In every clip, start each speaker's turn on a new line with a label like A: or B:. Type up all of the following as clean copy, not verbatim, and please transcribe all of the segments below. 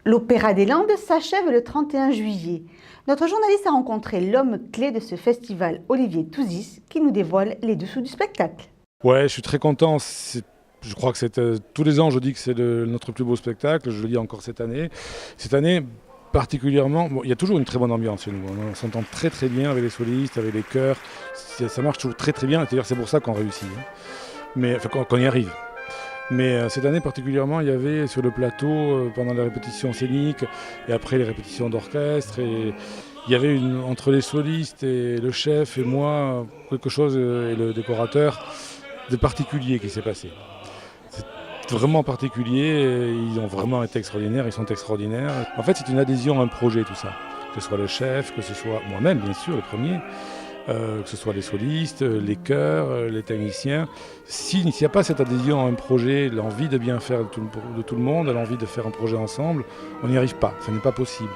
A: L'Opéra des Landes s'achève le 31 juillet. Notre journaliste a rencontré l'homme clé de ce festival, Olivier Touzis, qui nous dévoile les dessous du spectacle.
B: Ouais, je suis très content. Je crois que tous les ans, je dis que c'est notre plus beau spectacle. Je le dis encore cette année. Cette année, particulièrement, il y a toujours une très bonne ambiance chez nous. On s'entend très très bien avec les solistes, avec les chœurs. Ça marche toujours très très bien. C'est pour ça qu'on réussit. Mais enfin, qu'on y arrive. Mais cette année particulièrement, il y avait sur le plateau, pendant les répétitions scéniques et après les répétitions d'orchestre, et il y avait entre les solistes et le chef et moi, quelque chose, et le décorateur, de particulier qui s'est passé. C'est vraiment particulier, ils ont vraiment été extraordinaires, ils sont extraordinaires. En fait, c'est une adhésion à un projet, tout ça. Que ce soit le chef, que ce soit moi-même, bien sûr, le premier. Que ce soit les solistes, les chœurs, les techniciens. S'il n'y a pas cette adhésion à un projet, l'envie de bien faire de tout le monde, l'envie de faire un projet ensemble, on n'y arrive pas, ce n'est pas possible.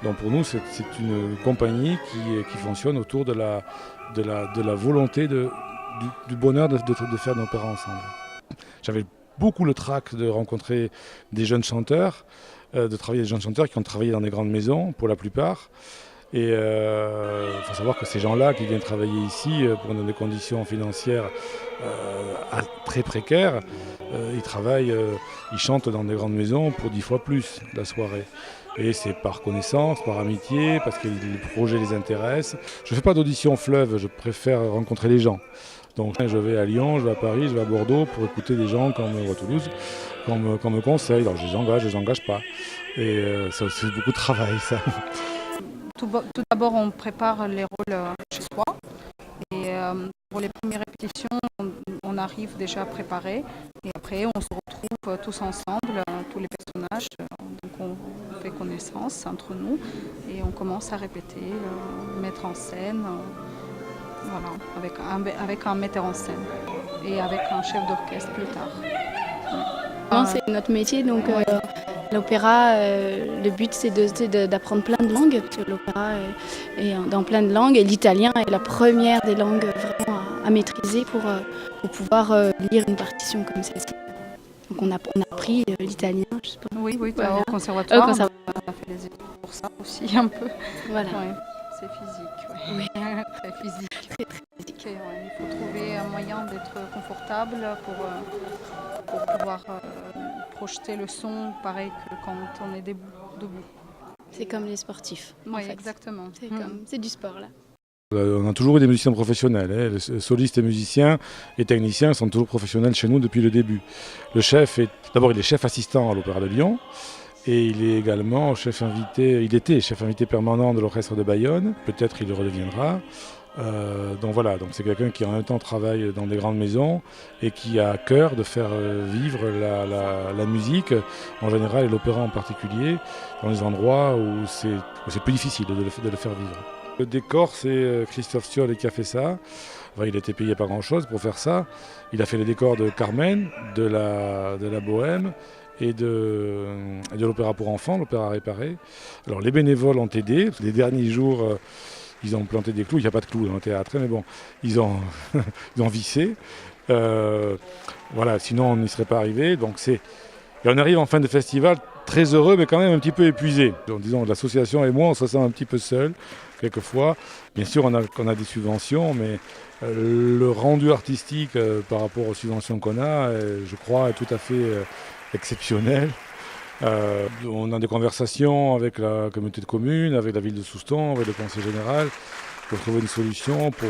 B: Donc pour nous, c'est une compagnie qui fonctionne autour de la volonté du bonheur de faire nos opéras ensemble. J'avais beaucoup le trac de rencontrer des jeunes chanteurs, de travailler avec des jeunes chanteurs qui ont travaillé dans des grandes maisons, pour la plupart. Et il faut savoir que ces gens-là qui viennent travailler ici pour des conditions financières très précaires, ils chantent dans des grandes maisons pour 10 fois plus la soirée. Et c'est par connaissance, par amitié, parce que les projets les intéressent. Je ne fais pas d'audition fleuve, je préfère rencontrer les gens. Donc je vais à Lyon, je vais à Paris, je vais à Bordeaux pour écouter des gens comme à Toulouse, qu'on me conseille. Alors je les engage pas. Et c'est beaucoup de travail, ça.
C: Tout d'abord, on prépare les rôles chez soi. Et pour les premières répétitions, on arrive déjà préparé. Et après, on se retrouve tous ensemble, tous les personnages. Donc, on fait connaissance entre nous et on commence à répéter, mettre en scène. Voilà, avec un metteur en scène et avec un chef d'orchestre plus tard.
D: C'est notre métier, donc l'opéra, le but c'est d'apprendre plein de langues, parce que l'opéra est dans plein de langues, et l'italien est la première des langues vraiment à maîtriser pour pouvoir lire une partition comme celle-ci. Donc on a appris l'italien, je sais pas.
C: Oui,
D: voilà.
C: Au conservatoire, on a fait les études pour ça aussi un peu.
D: Voilà.
C: Ouais, c'est physique,
D: oui.
C: Très physique.
D: Très physique.
C: Il faut trouver un moyen d'être confortable pour pouvoir projeter le son pareil que quand on est debout.
D: C'est comme les sportifs.
C: Oui,
D: en fait.
C: exactement.
D: C'est du sport là.
B: On a toujours eu des musiciens professionnels. Les solistes et musiciens et techniciens sont toujours professionnels chez nous depuis le début. Le chef d'abord il est chef assistant à l'Opéra de Lyon. Et il est également il était chef invité permanent de l'orchestre de Bayonne. Peut-être il le redeviendra. Donc voilà, c'est quelqu'un qui en même temps travaille dans des grandes maisons et qui a à cœur de faire vivre la musique en général et l'opéra en particulier dans les endroits où c'est plus difficile de le faire vivre. Le décor, c'est Christophe Siol qui a fait ça. Enfin, il a été payé pas grand-chose pour faire ça. Il a fait les décors de Carmen, de la Bohème et de l'opéra pour enfants, l'opéra réparé. Alors les bénévoles ont aidé. Les derniers jours, ils ont planté des clous. Il n'y a pas de clous dans le théâtre, mais bon, ils ont vissé. Voilà, sinon on n'y serait pas arrivé. Et on arrive en fin de festival très heureux, mais quand même un petit peu épuisé. Disons, l'association et moi, on se sent un petit peu seul, quelquefois. Bien sûr, on a des subventions, mais le rendu artistique par rapport aux subventions qu'on a, je crois, est tout à fait exceptionnel. On a des conversations avec la communauté de communes, avec la ville de Souston, avec le conseil général, pour trouver une solution, pour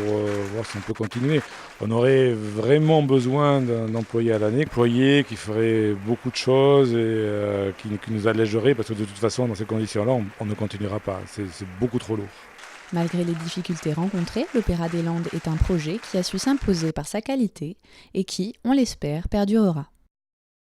B: voir si on peut continuer. On aurait vraiment besoin d'un employé à l'année, employé qui ferait beaucoup de choses et qui nous allégerait, parce que de toute façon, dans ces conditions-là, on ne continuera pas. C'est beaucoup trop lourd.
E: Malgré les difficultés rencontrées, l'Opéra des Landes est un projet qui a su s'imposer par sa qualité et qui, on l'espère, perdurera.